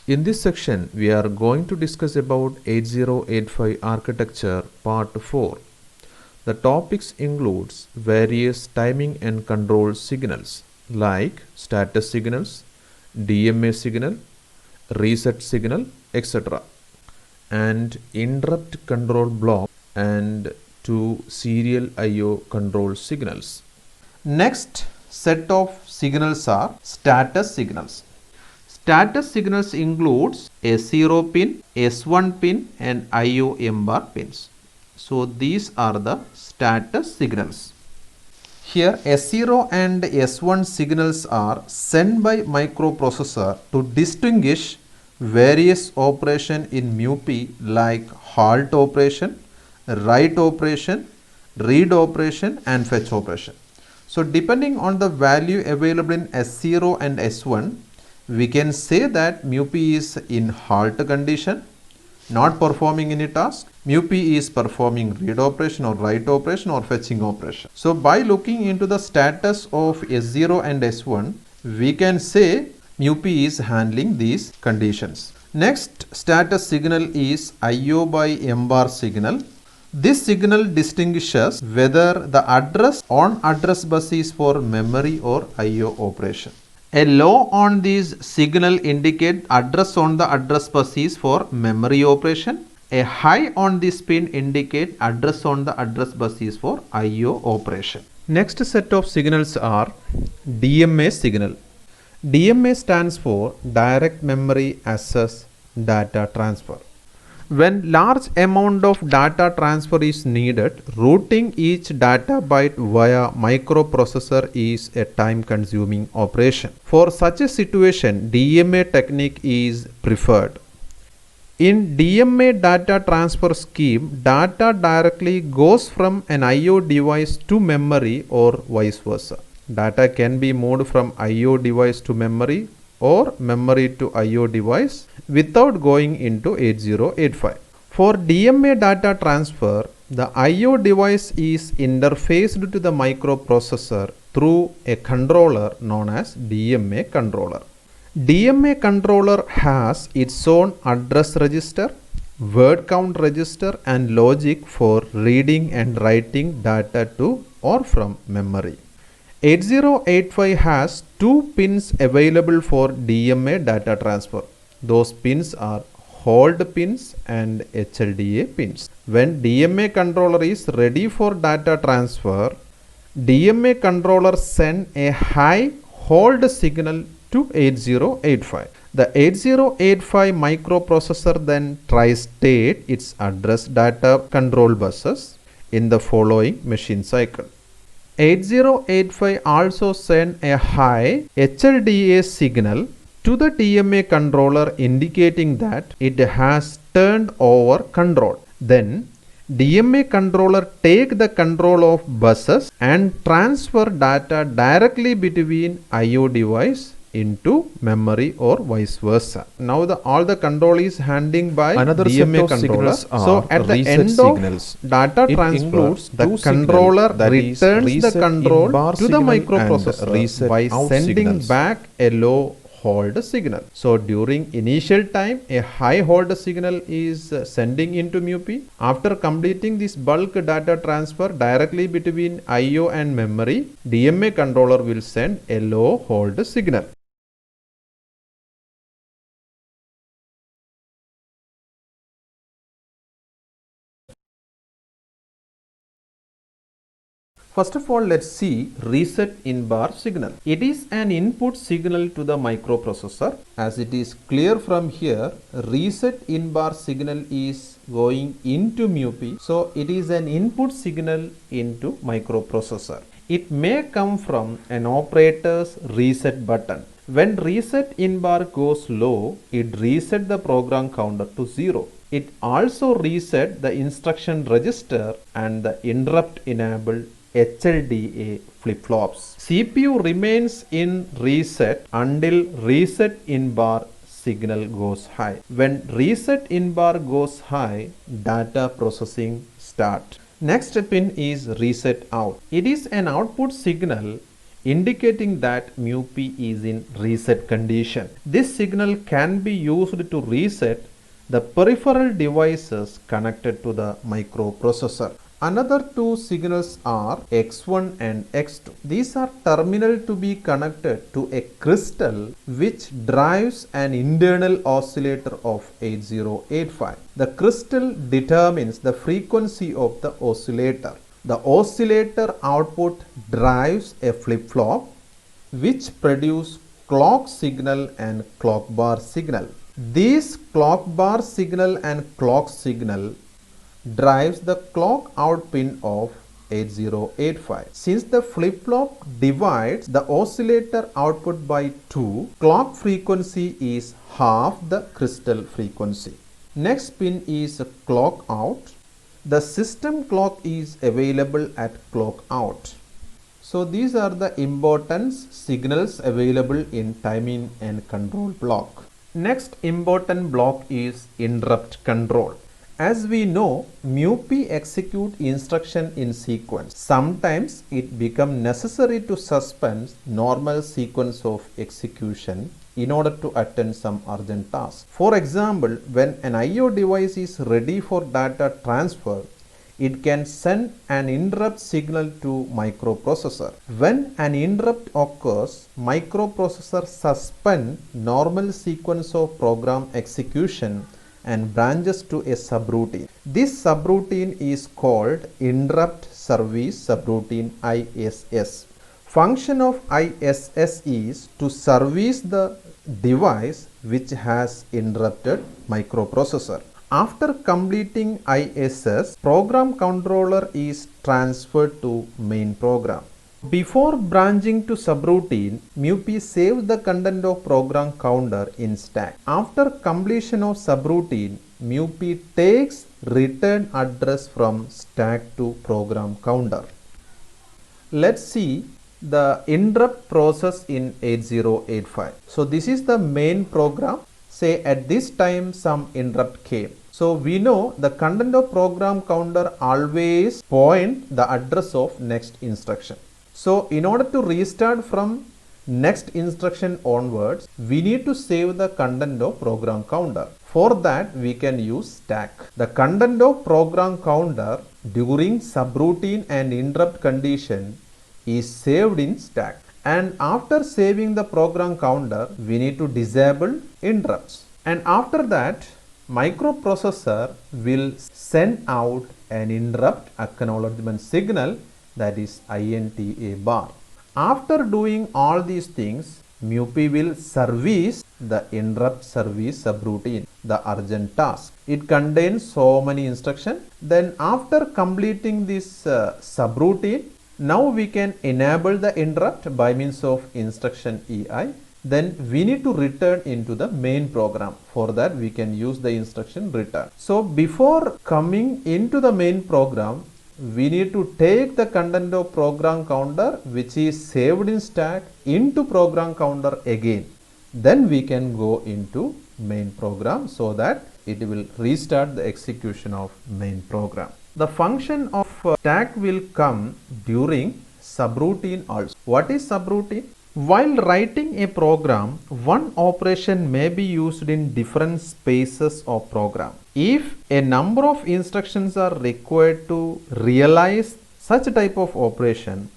In this section, we are going to discuss about 8085 architecture part 4. The topics includes various timing and control signals like status signals, DMA signal, reset signal, etc. and interrupt control block and two serial IO control signals. Next set of signals are status signals. Status signals includes S0 pin, S1 pin and IO M-bar pins. So these are the status signals. Here S0 and S1 signals are sent by microprocessor to distinguish various operation in MUPI like halt operation, write operation, read operation and fetch operation. So depending on the value available in S0 and S1, we can say that MUPI is in halt condition, not performing any task. MUPI is performing read operation or write operation or fetching operation. So by looking into the status of S0 and S1, we can say MUPI is handling these conditions. Next status signal is IO by M-bar signal. This signal distinguishes whether the address on address bus is for memory or IO operation. A low on this signal indicate address on the address bus is for memory operation. A high on this pin indicate address on the address bus is for IO operation. Next set of signals are DMA signal. DMA stands for Direct Memory Access Data Transfer. When large amount of data transfer is needed, routing each data byte via microprocessor is a time-consuming operation. For such a situation, DMA technique is preferred. In DMA data transfer scheme, data directly goes from an IO device to memory or vice versa. Data can be moved from IO device to memory or memory to IO device without going into 8085. For DMA data transfer, the IO device is interfaced to the microprocessor through a controller known as DMA controller. DMA controller has its own address register, word count register and logic for reading and writing data to or from memory. 8085 has two pins available for DMA data transfer. Those pins are hold pins and HLDA pins. When DMA controller is ready for data transfer, DMA controller send a high hold signal to 8085. The 8085 microprocessor then tri-state its address data control buses in the following machine cycle. 8085 also send a high HLDA signal to the DMA controller indicating that it has turned over control. Then DMA controller take the control of buses and transfer data directly between IO device into memory or vice versa. Now all the control is handling by another DMA controller. So at the end signals, of data transfer, the controller returns the control to the microprocessor by sending back a low hold signal. So during initial time, a high hold signal is sending into MUPI. After completing this bulk data transfer directly between IO and memory, DMA controller will send a low hold signal. First of all, let's see reset in bar signal. It is an input signal to the microprocessor. As it is clear from here, reset in bar signal is going into MUPI. So it is an input signal into microprocessor. It may come from an operator's reset button. When reset in bar goes low, it reset the program counter to 0. It also reset the instruction register and the interrupt enabled HLDA flip-flops. CPU remains in reset until reset in bar signal goes high. When reset in bar goes high, data processing starts. Next pin is reset out. It is an output signal indicating that mu p is in reset condition. This signal can be used to reset the peripheral devices connected to the microprocessor. Another two signals are X1 and X2. These are terminal to be connected to a crystal which drives an internal oscillator of 8085. The crystal determines the frequency of the oscillator. The oscillator output drives a flip-flop which produce clock signal and clock bar signal. This clock bar signal and clock signal drives the clock out pin of 8085. Since the flip-flop divides the oscillator output by 2, clock frequency is half the crystal frequency. Next pin is clock out. The system clock is available at clock out. So these are the important signals available in timing and control block. Next important block is interrupt control. As we know, mu p execute instruction in sequence. Sometimes it becomes necessary to suspend normal sequence of execution in order to attend some urgent task. For example, when an I/O device is ready for data transfer, it can send an interrupt signal to microprocessor. When an interrupt occurs, microprocessor suspend normal sequence of program execution and branches to a subroutine. This subroutine is called interrupt service subroutine ISS. Function of ISS is to service the device which has interrupted microprocessor. After completing ISS, program controller is transferred to main program. Before branching to subroutine, mu p saves the content of program counter in stack. After completion of subroutine, mu p takes return address from stack to program counter. Let's see the interrupt process in 8085. So this is the main program. Say at this time some interrupt came. So we know the content of program counter always point the address of next instruction. So in order to restart from next instruction onwards, we need to save the content of program counter. For that we can use stack. The content of program counter during subroutine and interrupt condition is saved in stack. And after saving the program counter, we need to disable interrupts. And after that, microprocessor will send out an interrupt acknowledgement signal, that is INTA bar. After doing all these things, mu p will service the interrupt service subroutine, the urgent task. It contains so many instructions. Then after completing this subroutine, now we can enable the interrupt by means of instruction EI. Then we need to return into the main program. For that we can use the instruction return. So before coming into the main program, we need to take the content of program counter which is saved in stack into program counter again. Then we can go into main program so that it will restart the execution of main program. The function of stack will come during subroutine also. What is subroutine? While writing a program, one operation may be used in different spaces of program. If a number of instructions are required to realize such type of operation,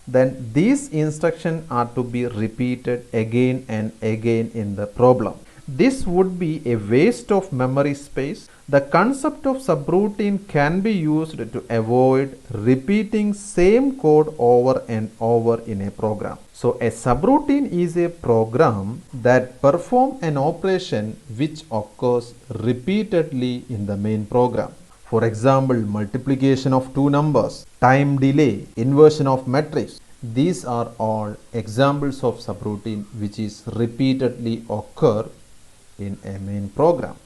then these instructions are to be repeated again and again in the problem. This would be a waste of memory space. The concept of subroutine can be used to avoid repeating same code over and over in a program. So a subroutine is a program that performs an operation which occurs repeatedly in the main program. For example, multiplication of two numbers, time delay, inversion of matrix. These are all examples of subroutine which is repeatedly occur in a main program.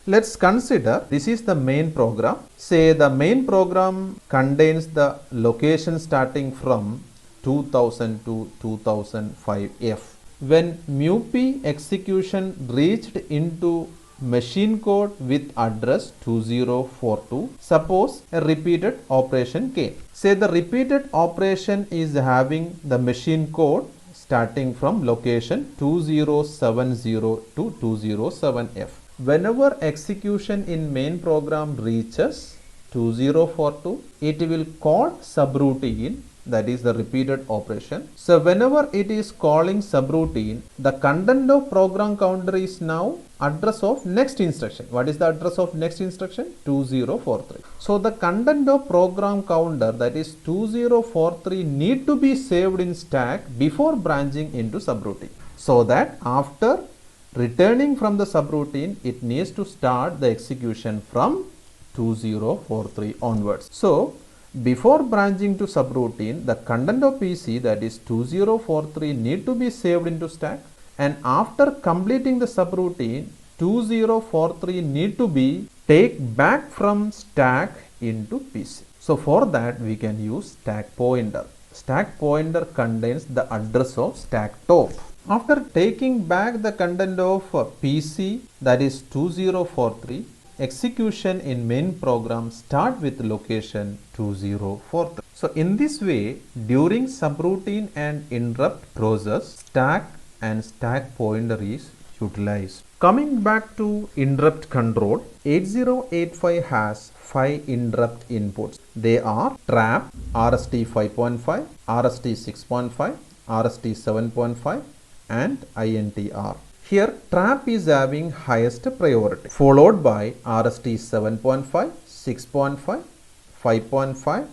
Let's consider this is the main program. Say the main program contains the location starting from 2000 to 2005F. When mu p execution reached into machine code with address 2042. Suppose a repeated operation came. Say the repeated operation is having the machine code starting from location 2070 to 207F. Whenever execution in main program reaches 2042, it will call subroutine, that is the repeated operation. So whenever it is calling subroutine, the content of program counter is now address of next instruction. What is the address of next instruction? 2043. So the content of program counter, that is 2043, need to be saved in stack before branching into subroutine, so that after returning from the subroutine, it needs to start the execution from 2043 onwards. So before branching to subroutine, the content of PC, that is 2043, need to be saved into stack, and after completing the subroutine, 2043 need to be take back from stack into PC. So for that we can use stack pointer. Stack pointer contains the address of stack top. After taking back the content of PC, that is 2043, execution in main program start with location 2043. So in this way, during subroutine and interrupt process, stack and stack pointer is utilized. Coming back to interrupt control, 8085 has 5 interrupt inputs. They are trap, RST 5.5, RST 6.5, RST 7.5 and INTR. Here trap is having highest priority, followed by RST 7.5, 6.5, 5.5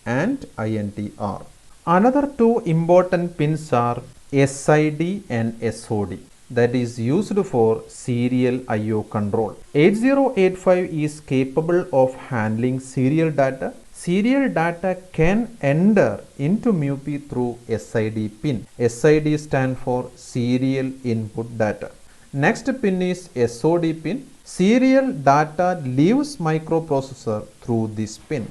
and INTR. Another two important pins are SID and SOD, that is used for serial IO control. 8085 is capable of handling serial data. Serial data can enter into MUPI through SID pin. SID stands for serial input data. Next pin is SOD pin. Serial data leaves microprocessor through this pin.